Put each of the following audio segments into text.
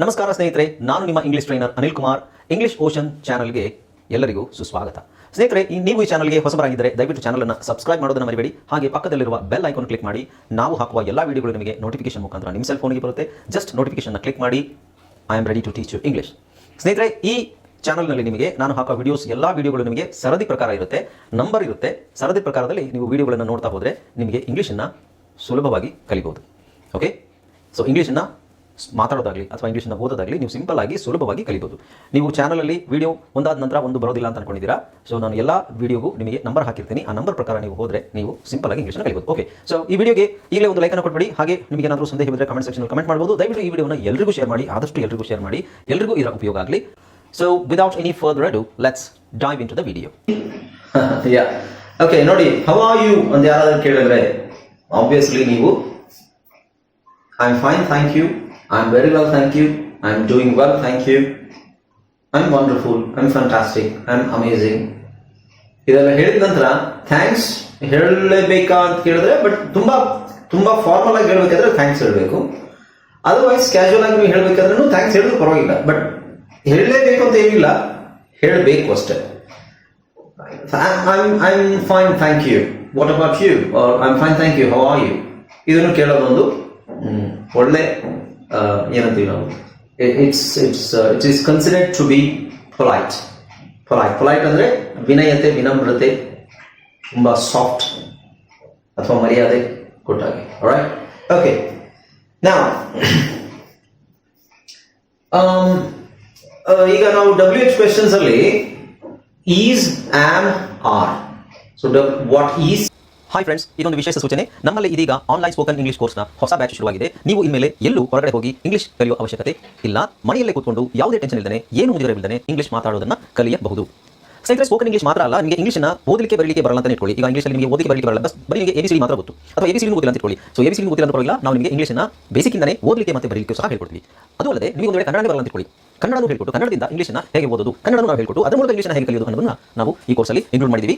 ನಮಸ್ಕಾರ ಸ್ನೇಹಿತರೆ, ನಾನು ನಿಮ್ಮ English trainer Anil Kumar. English ocean ಚಾನಲ್ಗೆ ಎಲ್ಲರಿಗೂ ಸುಸ್ವಾಗತ. ಸ್ನೇಹಿತರೆ, ನೀವು ಈ ಚಾನಲ್ಗೆ ಹೊಸಬರಾಗಿದ್ದರೆ ದಯವಿಟ್ಟು ಚಾನಲ್ ಅನ್ನು ಸಬ್ಸ್ಕ್ರೈಬ್ ಮಾಡೋದನ್ನು ಮರಿಬೇಡಿ. ಹಾಗೆ ಪಕ್ಕದಲ್ಲಿರುವ ಬೆಲ್ ಐಕಾನ್ ಕ್ಲಿಕ್ ಮಾಡಿ. ನಾವು ಹಾಕುವ ಎಲ್ಲ ವಿಡಿಯೋಗಳು ನಿಮಗೆ ನೋಟಿಫಿಕೇಶನ್ ಮುಖಾಂತರ ನಿಮ್ಮ ಸೆಲ್ ಫೋನ್ಗೆ ಬರುತ್ತೆ. ಜಸ್ಟ್ ನೋಟಿಫಿಕೇಶನ್ ಕ್ಲಿಕ್ ಮಾಡಿ. I am ready to teach you English. ಸ್ನೇಹಿತರೆ, ಈ ಚಾನಲ್ನಲ್ಲಿ ನಿಮಗೆ ನಾನು ಹಾಕುವ ವಿಡಿಯೋಸ್ ಎಲ್ಲ ವಿಡಿಯೋಗಳು ನಿಮಗೆ ಸರದಿ ಪ್ರಕಾರ ಇರುತ್ತೆ, ನಂಬರ್ ಇರುತ್ತೆ. ಸರದಿ ಪ್ರಕಾರದಲ್ಲಿ ನೀವು ವಿಡಿಯೋಗಳನ್ನು ನೋಡ್ತಾ ಹೋದರೆ ನಿಮಗೆ ಇಂಗ್ಲೀಷನ್ನು ಸುಲಭವಾಗಿ ಕಲಿಬಹುದು. ಓಕೆ, ಸೊ ಇಂಗ್ಲೀಷನ್ನು ಮಾತಾಡೋದಾಗಲಿ ಅಥವಾ ಇಂಗ್ಲೀಷನ್ನು ಓದೋದಾಗಲಿ ನೀವು ಸಿಂಪಲ್ ಆಗಿ ಸುಲಭವಾಗಿ ಕಲಿಬಹುದು. ನೀವು ಚಾನಲಲ್ಲಿ ವಿಡಿಯೋ ಒಂದಾದ ನಂತರ ಒಂದು ಬರೋದಿಲ್ಲ ಅಂತ ಅನ್ಕೊಂಡಿದ್ದೀರಾ. ಸೊ ನಾನು ಎಲ್ಲ ವಿಡಿಯೋಗೂ ನಿಮಗೆ ನಂಬರ್ ಹಾಕಿರ್ತೀನಿ. ಆ ನಂಬರ್ ಪ್ರಕಾರ ನೀವು ಹೋದರೆ ನೀವು ಸಿಂಪಲ್ ಆಗಿ ಇಂಗ್ಲೀಷನ್ನು ಕಲಿಬಹುದು. ಓಕೆ, ಸೊ ಈ ವಿಡಿಯೋಗೆ ಈಗಲೇ ಒಂದು ಲೈಕನ್ನು ಕೊಟ್ಬಿಡಿ. ಹಾಗೆ ನಿಮಗೆ ಏನಾದರೂ ಸಂದೇಹ ಇದ್ದರೆ ಕಮೆಂಟ್ ಸೆಕ್ಷನ್ ಕಮೆಂಟ್ ಮಾಡಬಹುದು. ದಯವಿಟ್ಟು ಈ ವಿಡಿಯೋನ ಎಲ್ಲರಿಗೂ ಶೇರ್ ಮಾಡಿ, ಆದಷ್ಟು ಎಲ್ಲರಿಗೂ ಶೇರ್ ಮಾಡಿ, ಎಲ್ಲರಿಗೂ ಇದರ ಉಪಯೋಗ ಆಗಲಿ. So without any further ado let's dive into the video. Okay, ನೋಡಿ, ಹೌ ಆರ್ ಯು ಅಂತ ಯಾರಾದರೂ ಕೇಳಿದ್ರೆ ಆಬ್ವಿಯಸ್ಲಿ ನೀವು I am fine, thank you, I'm very well, thank you. I'm doing well, thank you. I'm wonderful. I'm fantastic. I'm amazing. ಇದೆಲ್ಲ ಹೇಳಿದ ನಂತರ thanks ಹೇಳಲೇಬೇಕಾ ಅಂತ ಕೇಳಿದ್ರೆ, ಬಟ್ ತುಂಬಾ ಫಾರ್ಮಲ್ ಆಗಿ ಹೇಳ್ಬೇಕಾದ್ರೆ ಥ್ಯಾಂಕ್ಸ್ ಹೇಳಬೇಕು. ಅದರ್ವೈಸ್ ಕ್ಯಾಶುವಲ್ ಆಗಿ ನೀವು ಹೇಳ್ಬೇಕಾದ್ರೂ ಥ್ಯಾಂಕ್ಸ್ ಹೇಳಿದ್ರು ಪರವಾಗಿಲ್ಲ, ಬಟ್ ಹೇಳಲೇಬೇಕು ಅಂತ ಏನಿಲ್ಲ, ಹೇಳಬೇಕು ಅಷ್ಟೇ. I'm fine, thank you. What about you? Or I'm fine, thank you. How are you? ಇದನ್ನು ಕೇಳೋದೊಂದು ಒಳ್ಳೆ ಏನಂತೀವಿ ನಾವು, it is considered to be polite. Polite ಅಂದ್ರೆ ವಿನಯತೆ, ವಿನಮ್ರತೆ, ತುಂಬಾ ಸಾಫ್ಟ್ ಅಥವಾ ಮರ್ಯಾದೆ ಕೊಟ್ಟಾಗೆ. All right, okay. ನೌ ಈಗ ನಾವು WH ಕ್ವೆಶ್ಚನ್ಸ್ ಅಲ್ಲಿ is, am, are. So what is. Hi friends, ಇದೊಂದು ವಿಶೇಷ ಸೂಚನೆ. ನಮ್ಮಲ್ಲಿ ಇದೀಗ ಆನ್ಲೈನ್ ಸ್ಪೋಕನ್ ಇಂಗ್ಲಿಷ್ ಕೋರ್ಸ್ನ ಹೊಸ ಬ್ಯಾಚ್ ಶುರುವಾಗಿದೆ. ನೀವು ಇನ್ಮೇಲೆ ಎಲ್ಲೂ ಹೊರಗಡೆ ಹೋಗಿ ಇಂಗ್ಲಿಷ್ ಕಲಿಯುವ ಅವಶ್ಯಕತೆ ಇಲ್ಲ. ಮನೆಯಲ್ಲೇ ಕೂತ್ಕೊಂಡು ಯಾವುದೇ ಟೆನ್ಷನ್ ಇಲ್ಲದೆ, ಏನು ಮುಗಿದಿರಬಿಲ್ಲದೆ ಇಂಗ್ಲಿಷ್ ಮಾತಾಡೋದನ್ನ ಕಲಿಯಬಹುದು. ಸ್ನೇಹಿತರೆ, ಸ್ಪೋಕನ್ ಇಂಗ್ಲಿಷ್ ಮಾತ್ರ ಅಲ್ಲ, ನಿಮಗೆ ಇಂಗ್ಲಿಷ್ನ ಓದಲಿಕ್ಕೆ ಬರಲಿಕ್ಕೆ ಬರಲ್ಲ ಅಂತ ಇಟ್ಕೊಳ್ಳಿ. ಈಗ ಇಂಗ್ಲಿಷಲ್ಲಿ ನಿಮಗೆ ಓದಲಿಕ್ಕೆ ಬರಲಿಕ್ಕೆ ಬರಲ್ಲ, ಬರೀ ನಿಮಗೆ ABCD ಮಾತ್ರ ಗೊತ್ತು, ಅಥವಾ ABCD ಓದಿಲ್ಲ ಅಂತ ಇಟ್ಕೊಳ್ಳಿ. ಸೊ ABCD ಓದಿಲ್ಲ ಅಂತ ಪರವಾಗಿಲ್ಲ, ನಾವು ನಿಮಗೆ ಇಂಗ್ಲಿಷ್ನ ಬೇಸಿಕ್ಕಿಂದನೇ ಓದಲಿಕ್ಕೆ ಮತ್ತೆ ಬರಲಿಕ್ಕೆ ಸಹ ಹೇಳ್ಕೊಡ್ತೀವಿ. ಅದು ಅಲ್ಲದೆ ನೀವು ಒಂದು ವೇಳೆ ಕನ್ನಡ ಬರಲ್ಲ ಅಂತ ಇಟ್ಕೊಳ್ಳಿ, ಕನ್ನಡನೂ ಹೇಳ್ಕೊಟ್ಟು, ಕನ್ನಡದಿಂದ ಇಂಗ್ಲಿಷ್ನ ಹೇಗೆ ಓದೋದು, ಕನ್ನಡನೂ ನಾವು ಹೇಳ್ಕೊಟ್ಟು, ಅದರ ಮೂಲಕ ಇಂಗ್ಲಿಷ್ನ ಹೇಗೆ ಕಲಿಯೋದು ಅನ್ನೋದನ್ನ ನಾವು ಈ ಕೋರ್ಸಲ್ಲಿ ಇನ್ಕ್ಲೂಡ್ ಮಾಡಿದ್ದೀವಿ.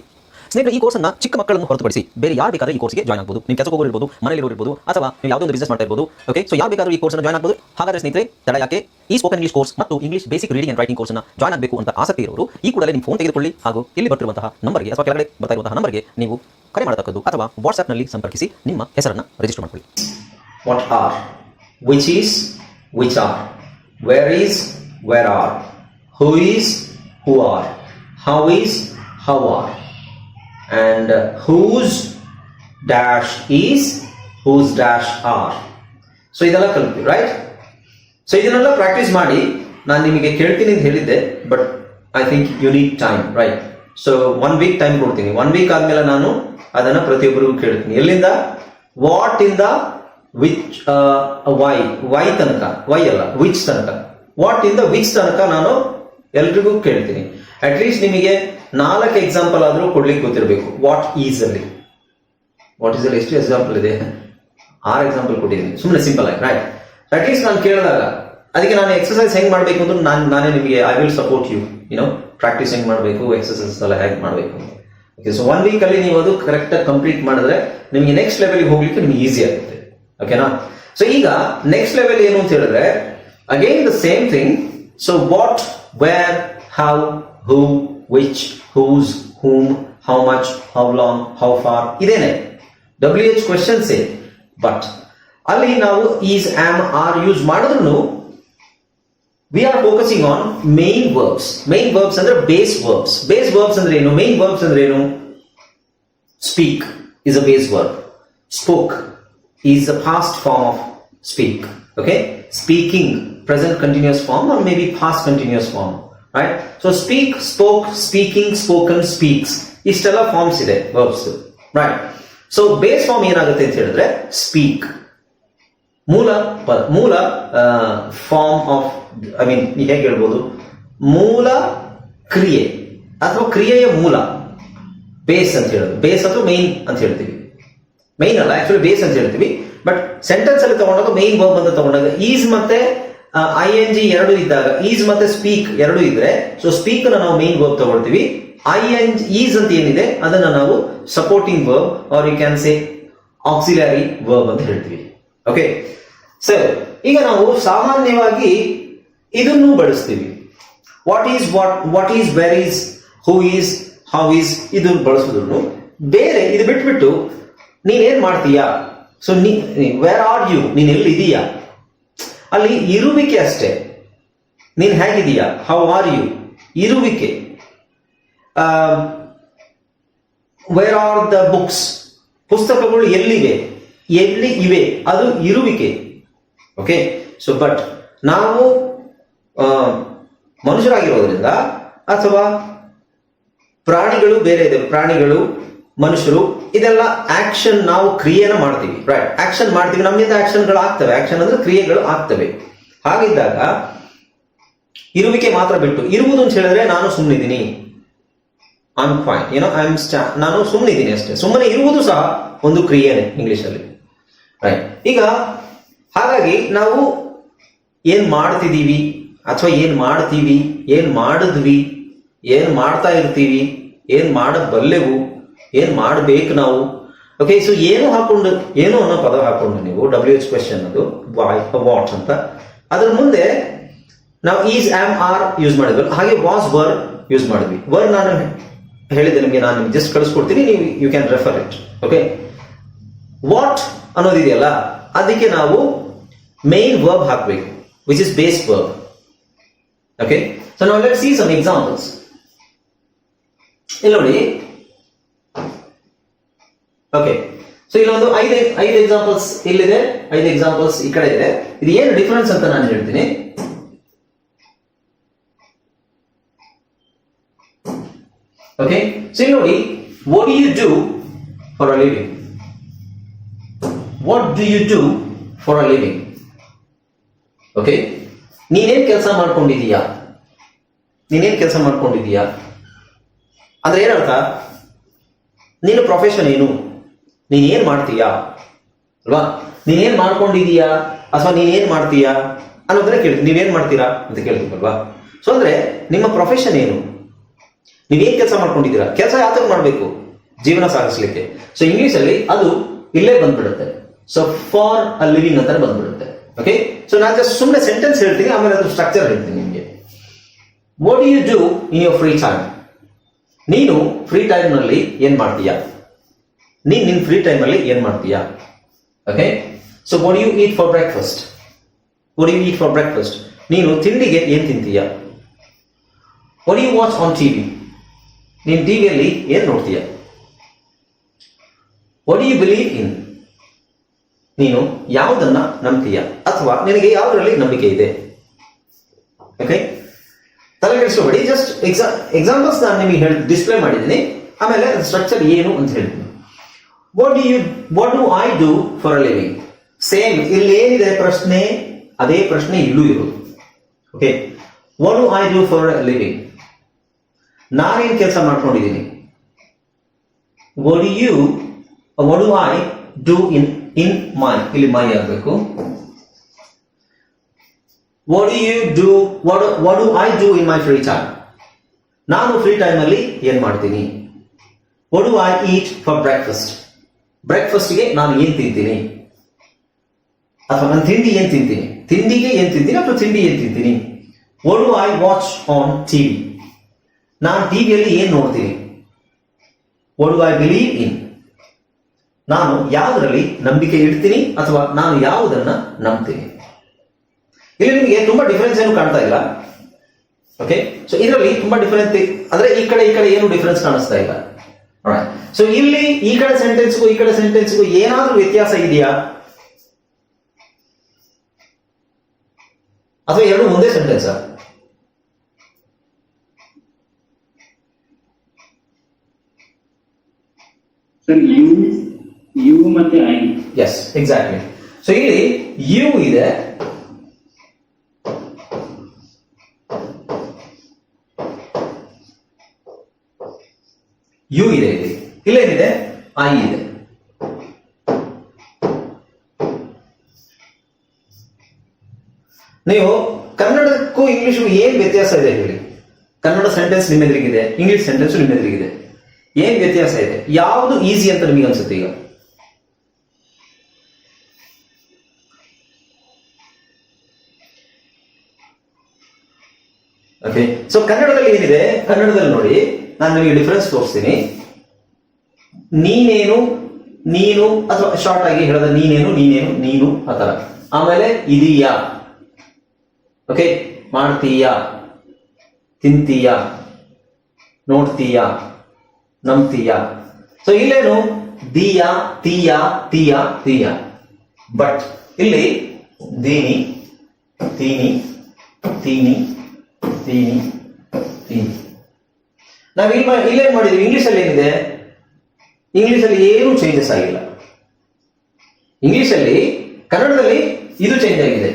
ಸ್ನೇಹಿತರೆ, ಈ ಕೋರ್ಸ್ನ ಚಿಕ್ಕ ಮಕ್ಕಳನ್ನು ಹೊರತುಪಡಿಸಿ ಬೇರೆ ಯಾರು ಬೇಕಾದ್ರೆ ಈ ಕೋರ್ಸ್ಗೆ ಜಾಯ್ನ್ ಆಗಬಹುದು. ನೀವು ಕೆಲಸಕ್ಕೆ ಹೋಗಿರ್ಬೋದು, ಮನೆಯಲ್ಲಿ ಇರಬಹುದು, ಅಥವಾ ನೀವು ಯಾವುದೋ ಒಂದು ಬಿಸ್ನೆಸ್ ಮಾಡ್ತಾ ಇರಬಹುದು. ಓಕೆ, ಸೊ ಯಾರು ಬೇಕಾದ್ರೂ ಈ ಕೋರ್ಸ್ನ ಜಾಯ್ನ್ ಆಗಬಹುದು. ಹಾಗಾದ್ರೆ ಸ್ನೇಹಿತರೆ, ತಡ ಯಾಕೆ? ಈ ಸ್ಪೋಕನ್ ಇಂಗ್ಲಿಷ್ ಕೋರ್ಸ್ ಮತ್ತು English basic reading and writing ಕೋರ್ಸ್ನ ಜಾಯ್ನ್ ಆಗಬೇಕು ಅಂತ ಆಸಕ್ತಿ ಇರೋರು ಈ ಕೂಡಲೇ ನಿಮ್ಮ ಫೋನ್ ತೆಗೆದುಕೊಳ್ಳಿ, ಹಾಗೂ ಇಲ್ಲಿ ಬರ್ತಿರುವಂತಹ ನಂಬರ್ಗೆ ಅಥವಾ ಕೆಳಗಡೆ ಬರ್ತಾ ಇರುವಂತಹ ನಂಬರ್ಗೆ ನೀವು ಕರೆ ಮಾಡತಕ್ಕದ್ದು, ಅಥವಾ ವಾಟ್ಸ್ಆಪ್ನಲ್ಲಿ ಸಂಪರ್ಕಿಸಿ ನಿಮ್ಮ ಹೆಸರನ್ನು ರಿಜಿಸ್ಟರ್ ಮಾಡಿಕೊಳ್ಳಿ. What are, which is, which are, where is, where are, who is, who are, how is, how are, and whose dash is, whose dash are. So ಇದೆಲ್ಲ ಕಲಿತೀವಿ, ರೈಟ್? ಸೊ ಇದನ್ನೆಲ್ಲ ಪ್ರಾಕ್ಟೀಸ್ ಮಾಡಿ. ನಾನು ನಿಮಗೆ ಕೇಳ್ತೀನಿ ಅಂತ ಹೇಳಿದ್ದೆ, but I think you need time, right? So 1 week time ಕೊಡ್ತೀನಿ. 1 ವೀಕ್ ಆದ್ಮೇಲೆ ನಾನು ಅದನ್ನ ಪ್ರತಿಯೊಬ್ಬರಿಗೂ ಕೇಳ್ತೀನಿ. ಎಲ್ಲಿಂದ? ವಾಟ್ ಇಂದ ವಿಚ್, ವೈ ತನಕ, ವೈ ಅಲ್ಲ, ವಿಚ್ ತನಕ, ವಾಟ್ ಇಂದ ವಿಚ್ ತನಕ ನಾನು ಎಲ್ರಿಗೂ ಕೇಳ್ತೀನಿ. ಅಟ್ ಲೀಸ್ಟ್ ನಿಮಗೆ 4 ಎಕ್ಸಾಂಪಲ್ ಆದ್ರೂ ಕೊಡ್ಲಿಕ್ಕೆ ಗೊತ್ತಿರಬೇಕು. ವಾಟ್ ಈಸ್ ಅಲ್ಲಿ ಎಷ್ಟು ಎಕ್ಸಾಂಪಲ್ ಇದೆ? 6 ಎಕ್ಸಾಂಪಲ್ ಕೊಟ್ಟಿದ್ದೀನಿ, ಸುಮ್ಮನೆ ಸಿಂಪಲ್ ಆಗಿ, ರೈಟ್? ಅಟ್ ಲೀಸ್ಟ್ ನಾನು ಕೇಳಿದಾಗ ಅದಕ್ಕೆ ನಾನು ಎಕ್ಸರ್ಸೈಸ್ ಹೆಂಗ್ ಮಾಡಬೇಕು ಅಂತ ನಾನೇ ನಿಮಗೆ I will support you practice ಹೆಂಗ್ ಮಾಡಬೇಕು, ಎಕ್ಸರ್ಸೈಸ್ ಎಲ್ಲ ಹೇಗೆ ಮಾಡಬೇಕು. ಓಕೆ, ಸೊ 1 ವೀಕ್ ಅಲ್ಲಿ ನೀವು ಅದು ಕರೆಕ್ಟ್ ಆಗಿ ಕಂಪ್ಲೀಟ್ ಮಾಡಿದ್ರೆ ನಿಮಗೆ ನೆಕ್ಸ್ಟ್ ಲೆವೆಲ್ಗೆ ಹೋಗ್ಲಿಕ್ಕೆ ನಿಮ್ಗೆ ಈಸಿ ಆಗುತ್ತೆ. ಓಕೆನಾ? ಸೊ ಈಗ ನೆಕ್ಸ್ಟ್ ಲೆವೆಲ್ ಏನು ಅಂತ ಹೇಳಿದ್ರೆ, again the same thing. So what, where, how, who, which, whose, whom, how much, how long, how far, ಇದೇನೆ WH ಕ್ವೆಶ್ಚನ್ಸ್. ಬಟ್ ಅಲ್ಲಿ ನಾವು ಈಸ್, ಆಮ್, ಆರ್ ಯೂಸ್ ಮಾಡಿದ್ರು we are focusing on main verbs. Main verbs ಅಂದ್ರೆ base verbs. Base verbs ಅಂದ್ರೆ ಏನು? Main verbs ಅಂದ್ರೆ ಏನು? Speak is a base verb. Spoke is the past form of speak. Okay, speaking, present continuous form, or maybe past continuous form. Right? So speak, spoke, speaking, spoken, speaks. ಇಷ್ಟೆಲ್ಲ forms ಇದೆ verbs, right? So base form ಏನಾಗುತ್ತೆ ಅಂತ ಹೇಳಿದ್ರೆ speak. ಮೂಲ form of, I mean ಹೇಗೆ ಹೇಳ್ಬೋದು, ಮೂಲ ಕ್ರಿಯೆ ಅಥವಾ ಕ್ರಿಯೆಯ ಮೂಲ ಬೇಸ್ ಅಂತ ಹೇಳೋದು. ಬೇಸ್ ಅಥವಾ ಮೇನ್ ಅಂತ ಹೇಳ್ತೀವಿ. ಮೇನ್ ಅಲ್ಲ, ಆಕ್ಚುಲಿ ಬೇಸ್ ಅಂತ ಹೇಳ್ತೀವಿ. ಬಟ್ ಸೆಂಟೆನ್ಸ್ ಅಲ್ಲಿ ತಗೊಂಡಾಗ ಮೇನ್ ವರ್ಬ್ ಅಂತ ತಗೊಂಡಾಗ ಈಸ್ ಮತ್ತೆ ING ಎರಡು ಇದ್ದಾಗ, ಈಸ್ ಮತ್ತೆ ಸ್ಪೀಕ್ ಎರಡು ಇದ್ರೆ, ಸೊ ಸ್ಪೀಕ್ ನಾವು ಮೇನ್ ವರ್ಬ್ ತಗೊಳ್ತೀವಿ. ಈಸ್ ಅಂತ ಏನಿದೆ ಅದನ್ನ ನಾವು supporting verb, or you can say auxiliary verb ಅಂತ ಹೇಳ್ತೀವಿ. ಓಕೆ, ಸರ್, ಈಗ ನಾವು ಸಾಮಾನ್ಯವಾಗಿ ಇದನ್ನು ಬಳಸ್ತೀವಿ. What is, where is, who is, how is ಇದನ್ನು ಬಳಸೋದನ್ನು. ಬೇರೆ ಇದು ಬಿಟ್ಬಿಟ್ಟು ನೀನೇನ್ ಮಾಡ್ತೀಯಾ, ಸೊ ವೇರ್ ಆರ್ ಯು, ನೀನ್ ಎಲ್ಲಿದೀಯಾ, ಅಲ್ಲಿ ಇರುವಿಕೆ ಅಷ್ಟೇ. ನೀನ್ ಹೇಗಿದೀಯಾ, ಹೌ ಆರ್ ಯು, ಇರುವಿಕೆ. ವೇರ್ ಆರ್ ದ ಬುಕ್ಸ್, ಪುಸ್ತಕಗಳು ಎಲ್ಲಿವೆ, ಎಲ್ಲಿ ಇವೆ, ಅದು ಇರುವಿಕೆ. ಓಕೆ, ಸೊ ಬಟ್ ನಾವು ಮನುಷ್ಯರಾಗಿರೋದ್ರಿಂದ ಅಥವಾ ಪ್ರಾಣಿಗಳು ಬೇರೆ ಇದೆ, ಪ್ರಾಣಿಗಳು, ಮನುಷ್ಯರು, ಇದೆಲ್ಲ ಆಕ್ಷನ್, ನಾವು ಕ್ರಿಯೆನ ಮಾಡ್ತೀವಿ, ರೈಟ್? ಆಕ್ಷನ್ ಮಾಡ್ತೀವಿ, ನಮ್ಮಿಂದ ಆಕ್ಷನ್ಗಳು ಆಗ್ತವೆ. ಆಕ್ಷನ್ ಅಂದ್ರೆ ಕ್ರಿಯೆಗಳು ಆಗ್ತವೆ. ಹಾಗಿದ್ದಾಗ ಇರುವಿಕೆ ಮಾತ್ರ ಬಿಟ್ಟು, ಇರುವುದು ಅಂತ ಹೇಳಿದ್ರೆ ನಾನು ಸುಮ್ಮನಿದ್ದೀನಿ, ಐ ಆಮ್ ಫೈನ್, ನಾನು ಸುಮ್ಮನಿದ್ದೀನಿ ಅಷ್ಟೇ. ಸುಮ್ಮನೆ ಇರುವುದು ಸಹ ಒಂದು ಕ್ರಿಯೆನೇ ಇಂಗ್ಲಿಷಲ್ಲಿ, ರೈಟ್? ಈಗ ಹಾಗಾಗಿ ನಾವು ಏನ್ ಮಾಡ್ತಿದ್ದೀವಿ ಅಥವಾ ಏನ್ ಮಾಡ್ತೀವಿ, ಏನ್ ಮಾಡಿದ್ವಿ, ಏನ್ ಮಾಡ್ತಾ ಇರ್ತೀವಿ, ಏನ್ ಮಾಡಬಲ್ಲೆವು, ಏನ್ ಮಾಡಬೇಕು ನಾವು. ಓಕೆ, ಸೊ ಏನು ಅನ್ನೋ ಪದ ಹಾಕೊಂಡು ನೀವು WH ಕ್ವೆಶ್ಚನ್ ಅದು ವಾಟ್ ಅಂತ, ಅದ್ರ ಮುಂದೆ ನಾವು ಈಸ್, ಆಮ್, ಆರ್ ಯೂಸ್ ಮಾಡಿದ್ವಿ. ಹಾಗೆ ವಾಸ್, ವರ್ ಯೂಸ್ ಮಾಡಿದ್ವಿ. ವರ್ ನಾನು ಹೇಳಿದೆ ನಿಮಗೆ, ನಾನು ನಿಮ್ಗೆ ಜಸ್ಟ್ ಕಳಿಸ್ಕೊಡ್ತೀನಿ, ನೀವು you can refer it. Okay, what ಅನ್ನೋದಿದೆಯಲ್ಲ, ಅದಕ್ಕೆ ನಾವು ಮೇನ್ ವರ್ಬ್ ಹಾಕಬೇಕು, which is base verb. Okay, so ನಾವು ಲೆಟ್ಸ್ ಸೀ ಸಮ್ ಎಕ್ಸಾಂಪಲ್ಸ್. ಇಲ್ಲಿ ನೋಡಿ, ಓಕೆ, ಸೊ ಇಲ್ಲೊಂದು ಐದು ಎಕ್ಸಾಂಪಲ್ಸ್ ಇಲ್ಲಿದೆ, 5 ಎಕ್ಸಾಂಪಲ್ಸ್ ಈ ಕಡೆ ಇದೆ. ಇದು ಏನು ಡಿಫರೆನ್ಸ್ ಅಂತ ನಾನು ಹೇಳ್ತೀನಿ. ಓಕೆ, ಸೊ ಇಲ್ಲಿ ನೋಡಿ, what do you do for a living? What do you do for a living? Okay, ನೀನೇನ್ ಕೆಲಸ ಮಾಡ್ಕೊಂಡಿದೀಯಾ, ನೀನೇನ್ ಕೆಲಸ ಮಾಡ್ಕೊಂಡಿದೀಯಾ ಅಂದ್ರೆ ಏನರ್ಥ? ನೀನು ಪ್ರೊಫೆಷನ್ ಏನು, ನೀನೇನ್ ಮಾಡ್ತೀಯಾ ಅಲ್ವಾ? ನೀನೇನ್ ಮಾಡ್ಕೊಂಡಿದೀಯಾ ಅಥವಾ ನೀನೇನ್ ಮಾಡ್ತೀಯಾ ಅನ್ನೋದನ್ನ ಕೇಳ್ತೀವಿ. ನೀವೇನ್ ಮಾಡ್ತೀರಾ ಅಂತ ಕೇಳ್ತೀವಲ್ವಾ? ಸೊ ಅಂದ್ರೆ ನಿಮ್ಮ ಪ್ರೊಫೆಷನ್ ಏನು, ನೀವೇನ್ ಕೆಲಸ ಮಾಡ್ಕೊಂಡಿದ್ದೀರಾ, ಕೆಲಸ ಯಾತಕ್ಕೆ ಮಾಡ್ಬೇಕು, ಜೀವನ ಸಾಗಿಸ್ಲಿಕ್ಕೆ. ಸೊ ಇಂಗ್ಲಿಷ್ ಅಲ್ಲಿ ಅದು ಇಲ್ಲೇ ಬಂದ್ಬಿಡುತ್ತೆ. ಸೊ ಫಾರ್ ಅ ಲಿವಿಂಗ್ ಅಂತಾನೆ ಬಂದ್ಬಿಡುತ್ತೆ. ಓಕೆ, ಸೊ ನಾನು ಜಸ್ಟ್ ಸುಮ್ಮನೆ ಸೆಂಟೆನ್ಸ್ ಹೇಳ್ತೀನಿ, ಆಮೇಲೆ ಅದ್ರ ಸ್ಟ್ರಕ್ಚರ್ ಹೇಳ್ತೀನಿ ನಿಮಗೆ. What do you do in your free time? ನೀನು ಫ್ರೀ ಟೈಮ್ ನಲ್ಲಿ ಏನ್ ಮಾಡ್ತೀಯಾ, ನಿನ್ ಫ್ರೀ ಟೈಮ್ ಅಲ್ಲಿ ಏನ್ ಮಾಡ್ತೀಯಾ? Okay, so what do you eat for breakfast? What do you eat for breakfast? ನೀನು ತಿಂಡಿಗೆ ಏನ್ ತಿಂತೀಯಾ? What do you watch on TV? ನೀನ್ ಟಿವಿಯಲ್ಲಿ ಏನ್ ನೋಡ್ತೀಯಾ? What do you believe in? ನೀನು ಯಾವುದನ್ನ ನಂಬ್ತೀಯಾ ಅಥವಾ ನಿನಗೆ ಯಾವುದರಲ್ಲಿ ನಂಬಿಕೆ ಇದೆ? ಓಕೆ, ತಲೆ ಕೆಡಿಸ್ಕೋಬೇಡಿ, ಜಸ್ಟ್ ಎಕ್ಸಾಂಪಲ್ಸ್ ನಾನು ನಿಮಗೆ ಡಿಸ್ಪ್ಲೇ ಮಾಡಿದ್ದೀನಿ, ಆಮೇಲೆ ಸ್ಟ್ರಕ್ಚರ್ ಏನು ಅಂತ ಹೇಳ್ತೀನಿ. What do I do for a living? Same ಇಲ್ಲಿ ಏನಿದೆ ಪ್ರಶ್ನೆ, ಅದೇ ಪ್ರಶ್ನೆ ಇಲ್ಲೂ ಇರೋದು. Okay, what do I do for a living? ನಾನೇನ್ ಕೆಲಸ ಮಾಡ್ಕೊಂಡಿದ್ದೀನಿ. What do I do in my, ಇಲ್ಲಿ ಮೈ ಆಗಬೇಕು. What do I do in my free time? ನಾನು ಫ್ರೀ ಟೈಮ್ ಅಲ್ಲಿ ಏನ್ ಮಾಡ್ತೀನಿ. What do I eat for breakfast? ಬ್ರೇಕ್ಫಾಸ್ಟ್ಗೆ ನಾನು ಏನ್ ತಿಂತೀನಿ ಅಥವಾ ನಾನು ತಿಂಡಿ ಏನ್ ತಿಂತೀನಿ, ತಿಂಡಿಗೆ ಏನ್ ತಿಂತೀನಿ ಅಥವಾ ತಿಂಡಿ ಏನ್ ತಿಂತೀನಿ. What do I watch on TV? ನಾನು ಟಿವಿಯಲ್ಲಿ ಏನ್ ನೋಡ್ತೀನಿ. What do I believe in? ನಾನು ಯಾವುದರಲ್ಲಿ ನಂಬಿಕೆ ಇಡ್ತೀನಿ ಅಥವಾ ನಾನು ಯಾವುದನ್ನ ನಂಬ್ತೀನಿ. ಇಲ್ಲಿ ನಿಮಗೆ ತುಂಬಾ ಡಿಫರೆನ್ಸ್ ಏನು ಕಾಣ್ತಾ ಇಲ್ಲ. ಓಕೆ, ಸೊ ಇದರಲ್ಲಿ ತುಂಬಾ ಡಿಫರೆನ್ಸ್ ಅಂದ್ರೆ ಈ ಕಡೆ ಏನು ಡಿಫರೆನ್ಸ್ ಕಾಣಿಸ್ತಾ ಇಲ್ಲ. ಸೊ ಇಲ್ಲಿ ಈ ಕಡೆ ಸೆಂಟೆನ್ಸ್ಗೂ ಈ ಕಡೆ ಸೆಂಟೆನ್ಸ್ಗೂ ಏನಾದ್ರೂ ವ್ಯತ್ಯಾಸ ಇದೆಯಾ ಅಥವಾ ಎರಡು ಒಂದೇ ಸೆಂಟೆನ್ಸ್? ಸರ್, ಯು ಮತ್ತೆ ಐ. Yes, exactly. ಸೊ ಇಲ್ಲಿ ಯು ಇದೆ, ಯು ಇದೆ, ಇಲ್ಲೇನಿದೆ ಐ ಇದೆ. ನೀವು ಕನ್ನಡಕ್ಕೂ ಇಂಗ್ಲಿಷ್ಗೂ ಏನ್ ವ್ಯತ್ಯಾಸ ಇದೆ ಹೇಳಿ? ಕನ್ನಡ ಸೆಂಟೆನ್ಸ್ ನಿಮ್ಮ ಎದುರಿಗಿದೆ, ಇಂಗ್ಲಿಷ್ ಸೆಂಟೆನ್ಸ್ ನಿಮ್ಮ ಎದುರಿಗಿದೆ, ಏನ್ ವ್ಯತ್ಯಾಸ ಇದೆ? ಯಾವುದು ಈಸಿ ಅಂತ ನಿಮಗೆ ಅನ್ಸುತ್ತೆ ಈಗ? ಓಕೆ, ಸೊ ಕನ್ನಡದಲ್ಲಿ ಏನಿದೆ, ಕನ್ನಡದಲ್ಲಿ ನೋಡಿ ನಾನು ನಿಮಗೆ ಡಿಫರೆನ್ಸ್ ತೋರಿಸ್ತೀನಿ. ನೀನೇನು, ನೀನು, ಅಥವಾ ಶಾರ್ಟ್ ಆಗಿ ಹೇಳೋದ ನೀನೇನು, ನೀನೇನು, ನೀನು ಆ ತರ. ಆಮೇಲೆ ಇದೀಯಾ, ಓಕೆ, ಮಾಡ್ತೀಯಾ, ತಿಂತೀಯಾ, ನೋಡ್ತೀಯಾ, ನಂಬ್ತೀಯಾ. ಸೊ ಇಲ್ಲೇನು ದಿಯಾ, ತೀಯಾ, ತೀಯಾ, ತೀಯಾ. ಬಟ್ ಇಲ್ಲಿ ದೀನಿ, ತೀನಿ, ತೀನಿ, ತೀನಿ, ತೀನಿ. ನಾವು ಇಲ್ಲೇನ್ ಮಾಡಿದ್ವಿ, ಇಂಗ್ಲಿಷ್ ಅಲ್ಲಿ ಏನಿದೆ, ಇಂಗ್ಲಿಷ್ ಅಲ್ಲಿ ಏನೂ ಚೇಂಜಸ್ ಆಗಿಲ್ಲ. ಇಂಗ್ಲಿಷ್ ಅಲ್ಲಿ, ಕನ್ನಡದಲ್ಲಿ ಇದು ಚೇಂಜ್ ಆಗಿದೆ,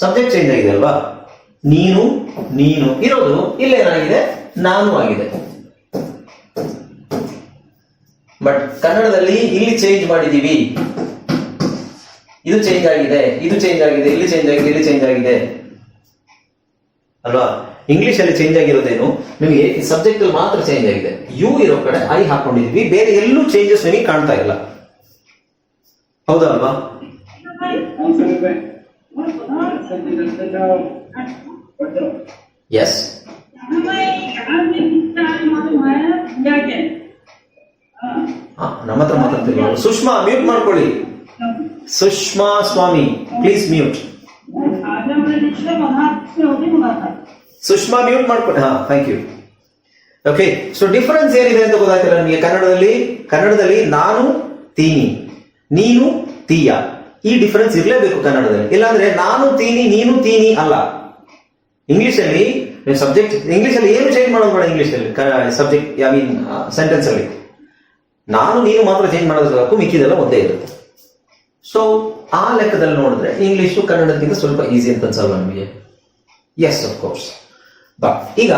ಸಬ್ಜೆಕ್ಟ್ ಚೇಂಜ್ ಆಗಿದೆ ಅಲ್ವಾ. ನೀನು, ನೀನು ಇರೋದು ಇಲ್ಲೇನಾಗಿದೆ, ನಾನು ಆಗಿದೆ. ಬಟ್ ಕನ್ನಡದಲ್ಲಿ ಇಲ್ಲಿ ಚೇಂಜ್ ಮಾಡಿದೀವಿ, ಇದು ಚೇಂಜ್ ಆಗಿದೆ, ಇದು ಚೇಂಜ್ ಆಗಿದೆ, ಇಲ್ಲಿ ಚೇಂಜ್ ಆಗಿದೆ, ಇಲ್ಲಿ ಚೇಂಜ್ ಆಗಿದೆ ಅಲ್ವಾ. ಇಂಗ್ಲಿಷ್ ಅಲ್ಲಿ ಚೇಂಜ್ ಆಗಿರೋದೇನು, ನಿಮಗೆ ಈ ಸಬ್ಜೆಕ್ಟ್ ಅಲ್ಲಿ ಮಾತ್ರ ಚೇಂಜ್ ಆಗಿದೆ. ಯು ಇರೋ ಕಡೆ ಐ ಹಾಕೊಂಡಿದೀವಿ, ಬೇರೆ ಎಲ್ಲೂ ಚೇಂಜಸ್ ನಿಮಗೆ ಕಾಣ್ತಾ ಇಲ್ಲ. ಹೌದಾ ಅಲ್ವಾ? ಎಸ್, ನಮ್ಮ ಹತ್ರ ಮಾತಾಡ್ತಿಲ್ವ? ಸುಷ್ಮಾ ಮ್ಯೂಟ್ ಮಾಡ್ಕೊಳ್ಳಿ. Sushma Swami please mute. Sushma mute ಮಾಡ್ಕೊಳ್ಳಿ. ಹಾ, thank you. Okay, so difference ಏನಿದೆ ಅಂತ ಗೊತ್ತಾಯ್ತಲ್ಲ ನಿಮಗೆ. ಕನ್ನಡದಲ್ಲಿ ನಾನು ತೀನಿ, ನೀನು ತೀಯ, ಈ ಡಿಫರೆನ್ಸ್ ಇರಲೇಬೇಕು ಕನ್ನಡದಲ್ಲಿ. ಇಲ್ಲಾಂದ್ರೆ ನಾನು ತೀನಿ, ನೀನು ತೀನಿ ಅಲ್ಲ. ಇಂಗ್ಲಿಷ್ ಅಲ್ಲಿ ಸಬ್ಜೆಕ್ಟ್, ಇಂಗ್ಲಿಷ್ ಅಲ್ಲಿ ಏನು ಚೇಂಜ್ ಮಾಡೋದು ಬೇಡ. ಇಂಗ್ಲಿಷ್ ಅಲ್ಲಿ ಸಬ್ಜೆಕ್ಟ್, ಐ ಮೀನ್ ಸೆಂಟೆನ್ಸ್ ಅಲ್ಲಿ ನಾನು ನೀನು ಮಾತ್ರ ಚೇಂಜ್ ಮಾಡೋದು ಸಾಕು, ಮಿಕ್ಕಿದೆಲ್ಲ ಒಂದೇ ಇರುತ್ತೆ. ಸೊ ಆ ಲೆಕ್ಕದಲ್ಲಿ ನೋಡಿದ್ರೆ ಇಂಗ್ಲಿಷು ಕನ್ನಡಕ್ಕಿಂತ ಸ್ವಲ್ಪ ಈಸಿ ಅಂತ ಅನ್ಸಲ್ವಾ ನಮಗೆ? S, of course. ಬಟ್ ಈಗ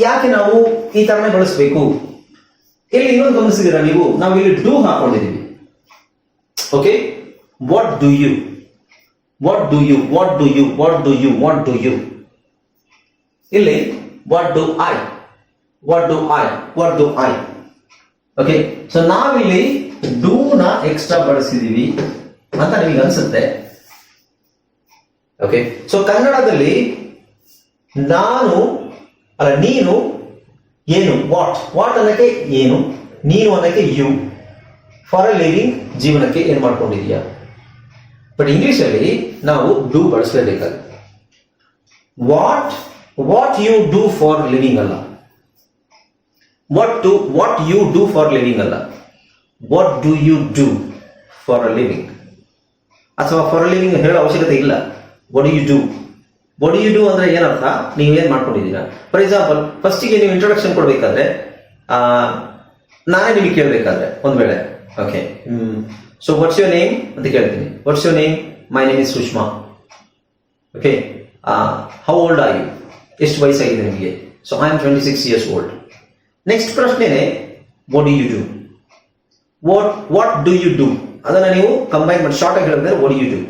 ಯಾಕೆ ನಾವು ಈ ತರನೇ ಬಳಸಬೇಕು? ಇಲ್ಲಿ ಇನ್ನೊಂದು ಗಮನಿಸಿದೀರಾ ನೀವು, ನಾವು ಇಲ್ಲಿ ಡೂ ಹಾಕೊಂಡಿದೀವಿ. Okay, what do you, what do you, what do you, what do you, what do you. ಇಲ್ಲಿ what do I, what do I, what do I. Okay, so ನಾವಿಲ್ಲಿ ಡೂ ನ ಎಕ್ಸ್ಟ್ರಾ ಬಳಸಿದೀವಿ ಅಂತ ನಿಮಗೆ ಅನ್ಸುತ್ತೆ. ಓಕೆ, ಸೊ ಕನ್ನಡದಲ್ಲಿ ನಾನು ಅಲ್ಲ, ನೀನು ಏನು, ವಾಟ್ ಅನ್ನಕ್ಕೆ ಏನು, ನೀನು ಅನ್ನಕ್ಕೆ ಯು. ಫಾರ್ ಅ ಲಿವಿಂಗ್, ಜೀವನಕ್ಕೆ ಏನ್ ಮಾಡ್ಕೊಂಡಿದೀಯಾ. ಬಟ್ ಇಂಗ್ಲಿಷ್ ಅಲ್ಲಿ ನಾವು ಡೂ ಬಳಸಲೇಬೇಕಾಗುತ್ತೆ. What you do for living ಅಲ್ಲ, what you do for living ಅಲ್ಲ, what do you do for a living. ಅಥವಾ ಫಾರ್ ಅ ಲಿವಿಂಗ್ ಹೇಳೋ ಅವಶ್ಯಕತೆ ಇಲ್ಲ. What do you do, what do you do ಅಂದ್ರೆ ಏನರ್ಥ, ನೀವೇನ್ ಮಾಡ್ಕೊಂಡಿದ್ದೀರಾ. ಫಾರ್ ಎಕ್ಸಾಂಪಲ್, ಫಸ್ಟಿಗೆ ನೀವು ಇಂಟ್ರೊಡಕ್ಷನ್ ಕೊಡ್ಬೇಕಾದ್ರೆ ನಾನೇ ನಿಮಗೆ ಕೇಳಬೇಕಾದ್ರೆ ಒಂದ್ ವೇಳೆ, okay, so what's your name ಅಂತ ಕೇಳ್ತೀನಿ. What's your name? My name is Sushma. Okay, how old are you? ಎಷ್ಟು ವಯಸ್ಸಾಗಿದೆ ನಿಮಗೆ? So I am 26 years old. Next ಪ್ರಶ್ನೆನೆ what do you do. What do you do ಅದನ್ನ ನೀವು ಕಂಬೈನ್ ಮಾಡಿ short ಆಗಿ ಹೇಳಿದ್ರೆ what do you do.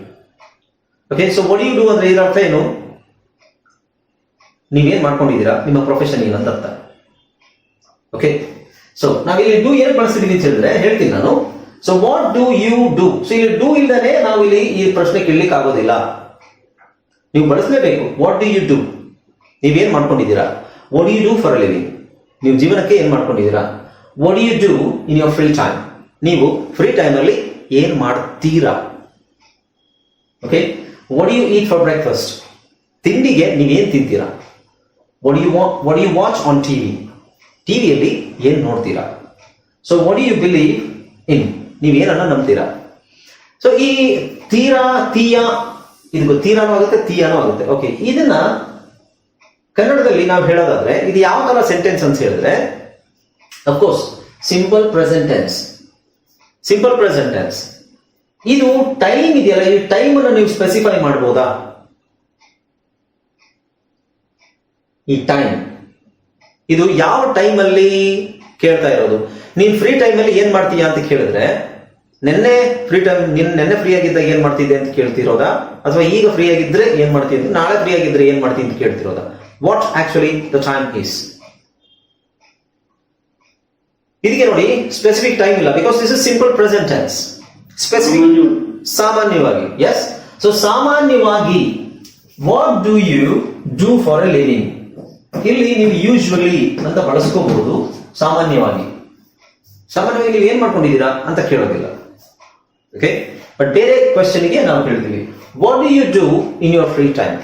Okay, so what do you do ಅಂದ್ರೆ ಇದರ ಅರ್ಥ ಏನು? ನೀವೇನ್ ಮಾಡ್ಕೊಂಡಿದ್ದೀರಾ, ನಿಮ್ಮ ಪ್ರೊಫೆಷನ್ ಏನು ಅಂತ ಅರ್ಥ. ಓಕೆ, ಸೊ ನಾವಿಲ್ಲಿ ಡೂ ಏನು ಬಳಸ್ತಿದೀವಿ ಅಂತ ಹೇಳಿದ್ರೆ ಹೇಳ್ತೀನಿ ನಾನು. So what do you do. So ಇಲ್ಲಿ ಡೂ ಇಲ್ದಾನೆ ನಾವು ಇಲ್ಲಿ ಈ ಪ್ರಶ್ನೆ ಕೇಳಲಿಕ್ಕೆ ಆಗೋದಿಲ್ಲ, ನೀವು ಬಳಸಲೇಬೇಕು. ವಾಟ್ ಡು ಯು ಡೂ, ನೀವೇನ್ ಮಾಡ್ಕೊಂಡಿದ್ದೀರಾ. What do you do for a living, ನೀವು ಜೀವನಕ್ಕೆ ಏನ್ ಮಾಡ್ಕೊಂಡಿದ್ದೀರಾ. What do you do in your free time, ನೀವು ಫ್ರೀ ಟೈಮ್ ಅಲ್ಲಿ ಏನ್ ಮಾಡ್ತೀರಾ. Okay, what do you eat for breakfast, ತಿಂಡಿಗೆ ನೀವೇನ್ ತಿಂತೀರಾ. What do you watch on TV, ಟಿವಿಯಲ್ಲಿ ಏನ್ ನೋಡ್ತೀರಾ. So what do you believe in, ನೀವೇನನ್ನ ನಂಬ್ತೀರಾ. ಸೊ ಈ ತೀರಾ, ತೀಯಾ, ಇದು ತೀರಾನೂ ಆಗುತ್ತೆ, ತೀಯಾನೂ ಆಗುತ್ತೆ. ಓಕೆ, ಇದನ್ನ ಕನ್ನಡದಲ್ಲಿ ನಾವು ಹೇಳೋದಾದ್ರೆ ಇದು ಯಾವ ತರ ಸೆಂಟೆನ್ಸ್ ಅಂತ ಹೇಳಿದ್ರೆ, of course simple present tense. Simple present tense. ಇದು ಟೈಮ್ ಇದೆಯಲ್ಲ, ಈ ಟೈಮ್ ಅನ್ನು ನೀವು ಸ್ಪೆಸಿಫೈ ಮಾಡಬಹುದಾ. ಈ ಟೈಮ್ ಇದು ಯಾವ ಟೈಮ್ ಅಲ್ಲಿ ಕೇಳ್ತಾ ಇರೋದು. ನೀನ್ ಫ್ರೀ ಟೈಮ್ ಅಲ್ಲಿ ಏನ್ ಮಾಡ್ತೀಯಾ ಅಂತ ಕೇಳಿದ್ರೆ, ನೆನ್ನೆ ಫ್ರೀ ಟೈಮ್, ನೆನ್ನೆ ಫ್ರೀ ಆಗಿದ್ದಾಗ ಏನ್ ಮಾಡ್ತಿದ್ದೆ ಅಂತ ಕೇಳ್ತಿರೋದಾ, ಅಥವಾ ಈಗ ಫ್ರೀ ಆಗಿದ್ರೆ ಏನ್ ಮಾಡ್ತಿದ್ದೆ, ನಾಳೆ ಫ್ರೀ ಆಗಿದ್ರೆ ಏನ್ ಮಾಡ್ತೀನಿ ಅಂತ ಕೇಳ್ತಿರೋದಾ. What actually the time is. ಇದಕ್ಕೆ ನೋಡಿ ಸ್ಪೆಸಿಫಿಕ್ ಟೈಮ್ ಇಲ್ಲ, because this is simple present tense. Specific ಸಾಮಾನ್ಯವಾಗಿ. ಎಸ್, ಸೊ ಸಾಮಾನ್ಯವಾಗಿ what do you do for a living. ಇಲ್ಲಿ ನೀವು ಯೂಶುವಲಿ ಅಂತ ಬಳಸ್ಕೋಬಹುದು. ಸಾಮಾನ್ಯವಾಗಿ ನೀವು ಏನ್ ಮಾಡ್ಕೊಂಡಿದ್ದೀರಾ ಅಂತ ಕೇಳೋದಿಲ್ಲ. ಓಕೆ, ಬಟ್ ಬೇರೆ ಕ್ವೆಶ್ಚನ್ಗೆ ನಾವು ಹೇಳ್ತೀವಿ what do you do in your free time,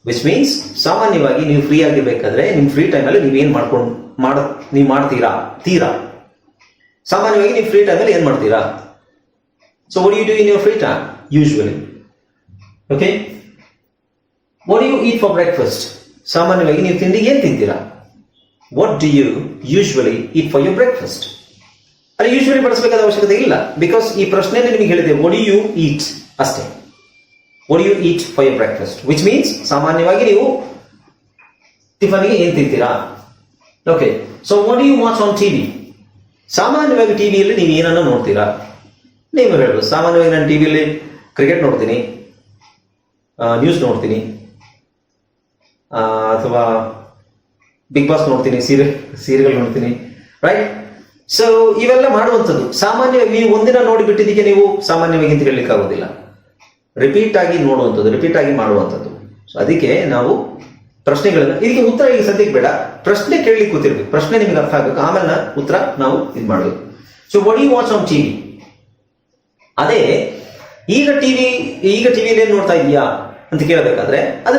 which means ಸಾಮಾನ್ಯವಾಗಿ ನೀವು ಫ್ರೀ ಆಗಿರ್ಬೇಕಾದ್ರೆ ನಿಮ್ ಫ್ರೀ ಟೈಮ್ ಅಲ್ಲಿ ನೀವೇನ್ ನೀವು ಮಾಡ್ತೀರಾ. ಸಾಮಾನ್ಯವಾಗಿ ನೀವು ಫ್ರೀ ಟೈಮ್ ಅಲ್ಲಿ ಏನ್ ಮಾಡ್ತೀರಾ? So what do you do in your free time usually? Okay, what do you eat for breakfast? ಸಾಮಾನ್ಯವಾಗಿ ನೀವು ತಿಂಡಿಗೆ ಏನ್ ತಿಂತೀರಾ? What do you usually eat for your breakfast? ಅಲ್ಲಿ ಯೂಶುವಲಿ ಬಳಸಬೇಕಾದ ಅವಶ್ಯಕತೆ ಇಲ್ಲ, ಬಿಕಾಸ್ ಈ ಪ್ರಶ್ನೆಯಲ್ಲಿ ನಿಮಗೆ ಹೇಳಿದೆ ವಾಟ್ ಡು ಯು ಈಟ್ ಅಷ್ಟೇ. What do you eat for your breakfast, which means ಸಾಮಾನ್ಯವಾಗಿ ನೀವು ಟಿಫನ್ಗೆ ಏನ್ ತಿಂತೀರಾ. Okay, so what do you watch on TV? ಸಾಮಾನ್ಯವಾಗಿ ಟಿವಿಯಲ್ಲಿ ನೀವು ಏನನ್ನ ನೋಡ್ತೀರಾ? ನೀವು ಹೇಳ್ಬೋದು ಸಾಮಾನ್ಯವಾಗಿ ನಾನು ಟಿವಿಯಲ್ಲಿ ಕ್ರಿಕೆಟ್ ನೋಡ್ತೀನಿ, ನ್ಯೂಸ್ ನೋಡ್ತೀನಿ, ಅಥವಾ ಬಿಗ್ ಬಾಸ್ ನೋಡ್ತೀನಿ, ಸೀರಿಯಲ್ ನೋಡ್ತೀನಿ, ರೈಟ್? ಸೊ ಇವೆಲ್ಲ ಮಾಡುವಂಥದ್ದು ಸಾಮಾನ್ಯವಾಗಿ ನೀವು ಒಂದಿನ ನೋಡಿಬಿಟ್ಟಿದ್ದಕ್ಕೆ ನೀವು ಸಾಮಾನ್ಯವಾಗಿ ಅಂತ ಹೇಳಲಿಕ್ಕೆ ಆಗೋದಿಲ್ಲ. ರಿಪೀಟ್ ಆಗಿ ನೋಡುವಂಥದ್ದು, ರಿಪೀಟ್ ಆಗಿ ಮಾಡುವಂಥದ್ದು. ಸೊ ಅದಕ್ಕೆ ನಾವು ಪ್ರಶ್ನೆಗಳನ್ನ, ಇದಕ್ಕೆ ಉತ್ತರ ಈಗ ಸದ್ಯಕ್ಕೆ ಬೇಡ, ಪ್ರಶ್ನೆ ಕೇಳಲಿಕ್ಕೆ ಕೂತಿರ್ಬೇಕು, ಪ್ರಶ್ನೆ ನಿಮ್ಗೆ ಅರ್ಥ ಆಗಬೇಕು, ಆಮೇಲೆ ಉತ್ತರ ನಾವು ಇದು ಮಾಡಬೇಕು. So what do you watch on TV? ಅದೇ ಈಗ ಟಿವಿಯಲ್ಲಿ ಏನ್ ನೋಡ್ತಾ ಇದೀಯಾ ಅಂತ ಕೇಳಬೇಕಾದ್ರೆ ಅದು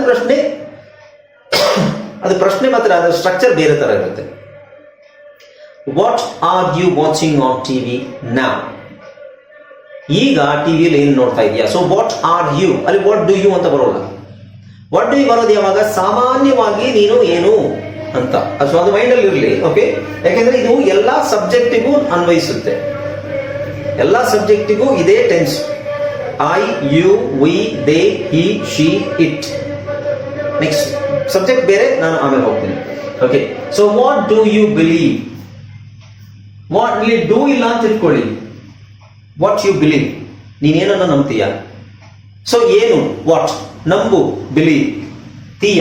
ಪ್ರಶ್ನೆ ಮಾತ್ರ, ಅದರ ಸ್ಟ್ರಕ್ಚರ್ ಬೇರೆ ತರ ಇರುತ್ತೆ. What are you watching on TV now? ಈಗ ಟಿವಿಯಲ್ಲಿ ಏನ್ ನೋಡ್ತಾ ಇದೀಯಾ? ಸೊ ವಾಟ್ ಆರ್ ಯು, ಅಲ್ಲಿ ವಾಟ್ ಡು ಯು ಅಂತ ಬರೋಲ್ಲ. ವಾಟ್ ಡು ಯು ಬರೋದು ಯಾವಾಗ? ಸಾಮಾನ್ಯವಾಗಿ ನೀನು ಏನು ಅಂತ. ಸೊ ಅದು ಮೈಂಡ್ ಅಲ್ಲಿ ಇರಲಿ. ಓಕೆ, ಯಾಕೆಂದ್ರೆ ಇದು ಎಲ್ಲಾ ಸಬ್ಜೆಕ್ಟಿಗೂ ಅನ್ವಯಿಸುತ್ತೆ, ಎಲ್ಲಾ ಸಬ್ಜೆಕ್ಟಿಗೂ ಇದೇ tense. I, you, we, they, he, she, it. Next subject ಬೇರೆ, ನಾನು ಆಮೇಲೆ ಹೋಗ್ತೀನಿ. Okay, so what do you believe? What ಇಲ್ಲಿ ಡೂ ಇಲ್ಲ ಅಂತ ಇಟ್ಕೊಳ್ಳಿ. ವಾಟ್ ಯು ಬಿಲೀವ್, ನೀನೇನನ್ನ ನಂಬ್ತೀಯ. ಸೊ ಏನು, ವಾಟ್, ನಂಬು, ಬಿಲೀವ್, ತೀಯ,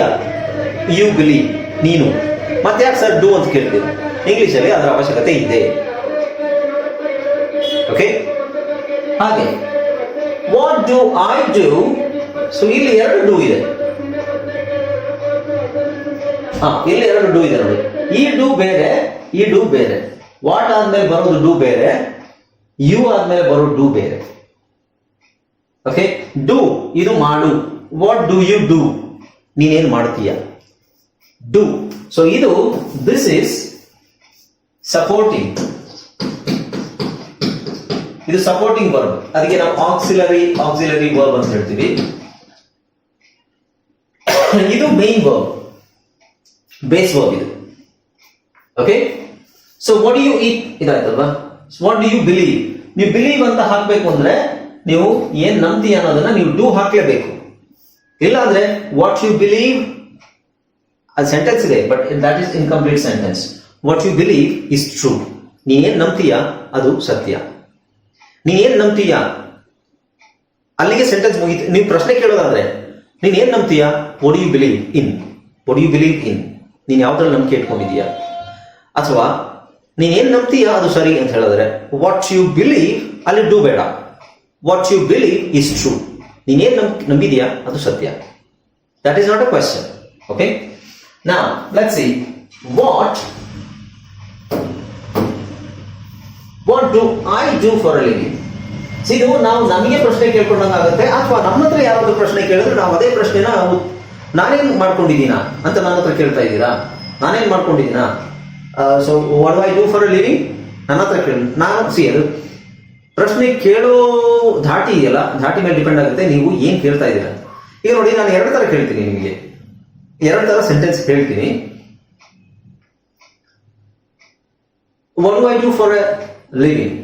ಯು ಬಿಲೀವ್, ನೀನು. ಮತ್ತೆ ಯಾಕೆ ಸರ್ ಡೂ ಅಂತ ಕೇಳ್ತೀವಿ? ಇಂಗ್ಲಿಷಲ್ಲಿ ಅದರ ಅವಶ್ಯಕತೆ ಇದೆ. ಓಕೆ, ಹಾಗೆ what do I do? So ಇಲ್ಲಿ ಎರಡು ಡೂ ಇದೆ. ಇಲ್ಲಿ ಎರಡು ಡೂ ಇದೆ ನೋಡಿ. ಈ ಡೂ ಬೇರೆ, ಈ ಡೂ ಬೇರೆ. ವಾಟ್ ಆದ್ಮೇಲೆ ಬರೋದು ಡೂ ಬೇರೆ, ಯು ಆದ್ಮೇಲೆ ಬರೋ ಡೂ ಬೇರೆ. ಓಕೆ, ಡೂ ಇದು ಮಾಡು. ವಾಟ್ ಡು ಯು ಡೂ, ನೀನೇನ್ ಮಾಡ್ತೀಯ. ಡೂ, ಸೊ ಇದು ದಿಸ್ ಇಸ್ ಸಪೋರ್ಟಿಂಗ್, ಇದು ಸಪೋರ್ಟಿಂಗ್ ವರ್ಬ್. ಅದಕ್ಕೆ ನಾವು ಆಕ್ಸಿಲರಿ ವರ್ಬ್ ಅಂತ ಹೇಳ್ತೀವಿ. ಇದು ಮೇನ್ ವರ್ಬ್, ಬೇಸ್ ವರ್ಬ್ ಇದು. Okay, so what do you eat ಇದಾಯ್ತಲ್ವಾ? ವಾಟ್ ಡು ಯು ಬಿಲೀವ್, ನೀವು ಬಿಲೀವ್ ಅಂತ ಹಾಕ್ಬೇಕು ಅಂದ್ರೆ ನೀವು ಏನ್ ನಂಬ್ತೀಯ ಅನ್ನೋದನ್ನ ನೀವು ಡೂ ಹಾಕ್ಲೇಬೇಕು. ಇಲ್ಲ ಅಂದ್ರೆ ವಾಟ್ ಯು ಬಿಲೀವ್, ಅದು ಸೆಂಟೆನ್ಸ್ ಇದೆ, but that is incomplete sentence. What you believe is true, ನೀನೇನ್ ನಂಬ್ತೀಯ ಅದು ಸತ್ಯ. ನೀನೇನ್ ನಂಬ್ತೀಯ, ಅಲ್ಲಿಗೆ ಸೆಂಟೆನ್ಸ್ ಮುಗೀತು. ನೀವು ಪ್ರಶ್ನೆ ಕೇಳೋದಾದ್ರೆ ನೀನ್ ಏನ್ ನಂಬ್ತೀಯ? What do you believe in, what do you believe in, ನೀನ್ ಯಾವ್ದ್ರಲ್ಲಿ ನಂಬಿಕೆ ಇಟ್ಕೊಂಡಿದೀಯಾ. ಅಥವಾ ನೀನ್ ಏನ್ ನಂಬ್ತೀಯ ಅದು ಸರಿ ಅಂತ ಹೇಳಿದ್ರೆ ವಾಟ್ ಯು ಬಿಲೀವ್, ಅಲ್ಲಿ ಡೂ ಬೇಡ. What you believe is true, ನೀನೇನ್ ನಂಬಿದೀಯಾ ಅದು ಸತ್ಯ. That is not a question. Okay, now let's see what do I do for a living. ಇದು ನಾವು ನಮಗೆ ಪ್ರಶ್ನೆ ಕೇಳ್ಕೊಂಡಂಗಾಗುತ್ತೆ, ಅಥವಾ ನಮ್ಮ ಹತ್ರ ಯಾರಾದ್ರೂ ಪ್ರಶ್ನೆ ಕೇಳಿದ್ರೆ ನಾವು ಅದೇ ಪ್ರಶ್ನೆನ ನಾನೇನ್ ಮಾಡ್ಕೊಂಡಿದ್ದೀನಾ ಅಂತ ನನ್ನ ಹತ್ರ ಕೇಳ್ತಾ ಇದ್ದೀರಾ. ನಾನೇನ್ ಮಾಡ್ಕೊಂಡಿದ್ದೀನಾ? So what do I do for a living ನನ್ನ ಹತ್ರ ಕೇಳಿ ನಾನು ಅದು ಪ್ರಶ್ನೆ ಕೇಳೋ ಧಾಟಿ ಇದೆಯಲ್ಲ, ಧಾಟಿ ಮೇಲೆ ಡಿಪೆಂಡ್ ಆಗುತ್ತೆ ನೀವು ಏನ್ ಕೇಳ್ತಾ ಇದ್ದೀರಾ. ಈಗ ನೋಡಿ, ನಾನು ಎರಡು ತರ ಕೇಳ್ತೀನಿ ನಿಮಗೆ, ಎರಡು ತರ ಸೆಂಟೆನ್ಸ್ ಹೇಳ್ತೀನಿ. What do I do for a living,